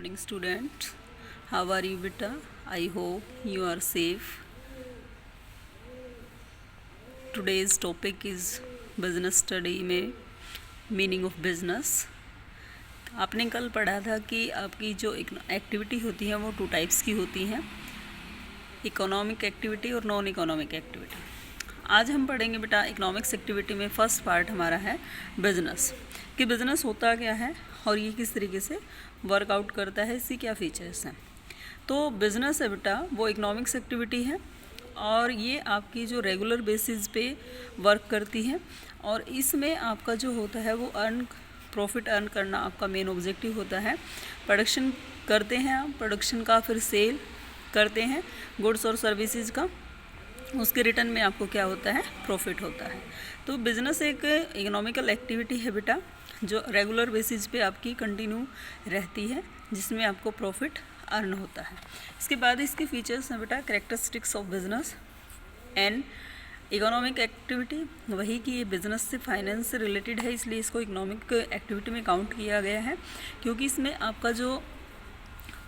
morning, students. How are you, beta? I hope you are safe. Today's topic is business study में meaning of business. आपने कल पढ़ा था कि आपकी जो एक्टिविटी होती है वो 2 टाइप्स की होती हैं, इकोनॉमिक एक्टिविटी और नॉन इकोनॉमिक एक्टिविटी। आज हम पढ़ेंगे बेटा इकोनॉमिक्स एक्टिविटी में फर्स्ट पार्ट हमारा है बिजनेस, कि बिजनेस होता क्या है और ये किस तरीके से वर्कआउट करता है, इसकी क्या फीचर्स हैं। तो बिजनेस है बेटा वो इकोनॉमिक्स एक्टिविटी है और ये आपकी जो रेगुलर बेसिस पे वर्क करती है और इसमें आपका जो होता है वो प्रॉफिट अर्न करना आपका मेन ऑब्जेक्टिव होता है। प्रोडक्शन करते हैं आप, प्रोडक्शन का फिर सेल करते हैं गुड्स और सर्विसेज का, उसके रिटर्न में आपको क्या होता है, प्रॉफिट होता है। तो बिज़नेस एक इकोनॉमिकल एक्टिविटी है बेटा जो रेगुलर बेसिस पे आपकी कंटिन्यू रहती है, जिसमें आपको प्रॉफिट अर्न होता है। इसके बाद इसके फीचर्स हैं बेटा characteristics of business and economic activity. वही कि ये बिज़नेस से फाइनेंस से रिलेटेड है, इसलिए इसको इकोनॉमिक एक्टिविटी में काउंट किया गया है, क्योंकि इसमें आपका जो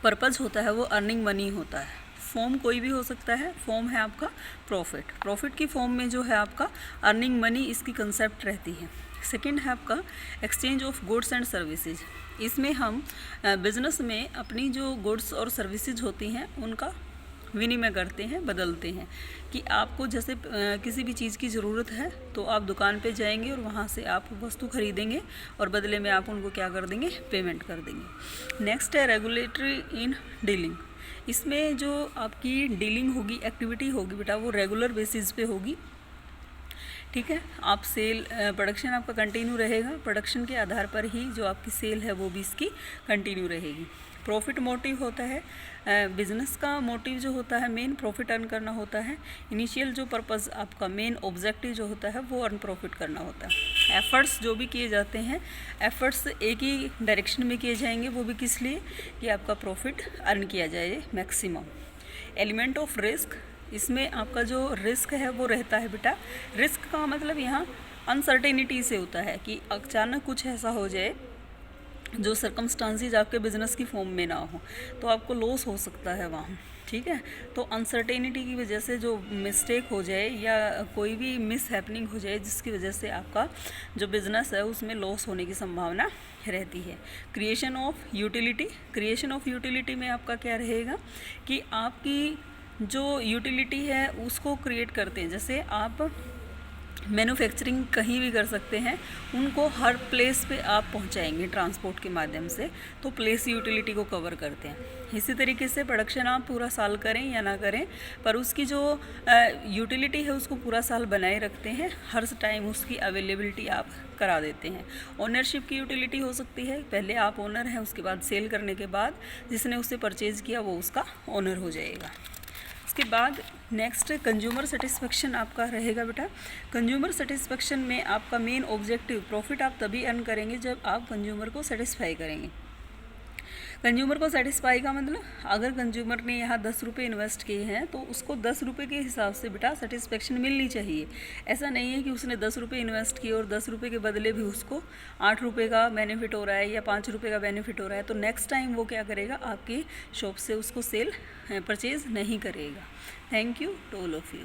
पर्पज़ होता है वो अर्निंग मनी होता है। फॉर्म कोई भी हो सकता है, फॉर्म है आपका प्रॉफिट की फॉर्म में जो है आपका अर्निंग मनी, इसकी कंसेप्ट रहती है। सेकंड है आपका exchange of goods and services. इसमें हम बिज़नेस में अपनी जो गुड्स और सर्विसेज होती हैं उनका विनिमय करते हैं, बदलते हैं। कि आपको जैसे किसी भी चीज़ की ज़रूरत है तो आप दुकान पे जाएंगे और वहाँ से आप वस्तु खरीदेंगे और बदले में आप उनको क्या कर देंगे, पेमेंट कर देंगे। नेक्स्ट है रेगुलेटरी इन डीलिंग। इसमें जो आपकी डीलिंग होगी, एक्टिविटी होगी बेटा वो रेगुलर बेसिस पे होगी, ठीक है। आप सेल प्रोडक्शन आपका कंटिन्यू रहेगा, प्रोडक्शन के आधार पर ही जो आपकी सेल है वो भी इसकी कंटिन्यू रहेगी। प्रॉफिट मोटिव होता है, बिजनेस का मोटिव जो होता है मेन प्रॉफिट अर्न करना होता है। इनिशियल जो पर्पस आपका मेन ऑब्जेक्टिव जो होता है वो अर्न प्रॉफिट करना होता है। एफर्ट्स जो भी किए जाते हैं, एफर्ट्स एक ही डायरेक्शन में किए जाएंगे, वो भी किस लिए, कि आपका प्रॉफिट अर्न किया जाए मैक्सिमम। एलिमेंट ऑफ रिस्क, इसमें आपका जो रिस्क है वो रहता है बेटा। रिस्क का मतलब यहाँ अनसर्टेनिटी से होता है कि अचानक कुछ ऐसा हो जाए जो सर्कमस्टांसेस आपके बिज़नेस की फॉर्म में ना हो, तो आपको लॉस हो सकता है वहाँ, ठीक है। तो अनसर्टेनिटी की वजह से जो मिस्टेक हो जाए या कोई भी मिस हैपनिंग हो जाए जिसकी वजह से आपका जो बिज़नेस है उसमें लॉस होने की संभावना रहती है। Creation of utility, creation of utility में आपका क्या रहेगा कि आपकी जो यूटिलिटी है उसको क्रिएट करते हैं। जैसे आप मैन्युफैक्चरिंग कहीं भी कर सकते हैं, उनको हर प्लेस पे आप पहुंचाएंगे ट्रांसपोर्ट के माध्यम से, तो प्लेस यूटिलिटी को कवर करते हैं। इसी तरीके से प्रोडक्शन आप पूरा साल करें या ना करें, पर उसकी जो यूटिलिटी है उसको पूरा साल बनाए रखते हैं, हर टाइम उसकी अवेलेबिलिटी आप करा देते हैं। ओनरशिप की यूटिलिटी हो सकती है, पहले आप ओनर हैं, उसके बाद सेल करने के बाद जिसने उससे परचेज़ किया वो उसका ओनर हो जाएगा। उसके बाद नेक्स्ट कंज्यूमर सेटिस्फेक्शन आपका रहेगा बेटा। कंज्यूमर सेटिस्फेक्शन में आपका मेन ऑब्जेक्टिव, प्रॉफिट आप तभी अर्न करेंगे जब आप कंज्यूमर को सेटिस्फाई करेंगे। कंज्यूमर को सेटिस्फाई का मतलब, अगर कंज्यूमर ने यहाँ 10 रुपये इन्वेस्ट किए हैं तो उसको 10 रुपये के हिसाब से बेटा सेटिस्फेक्शन मिलनी चाहिए। ऐसा नहीं है कि उसने 10 रुपये इन्वेस्ट किए और 10 रुपये के बदले भी उसको 8 रुपये का बेनिफिट हो रहा है या 5 रुपये का बेनिफिट हो रहा है, तो नेक्स्ट टाइम वो क्या करेगा, आपकी शॉप से उसको परचेज़ नहीं करेगा। Thank you to all of you.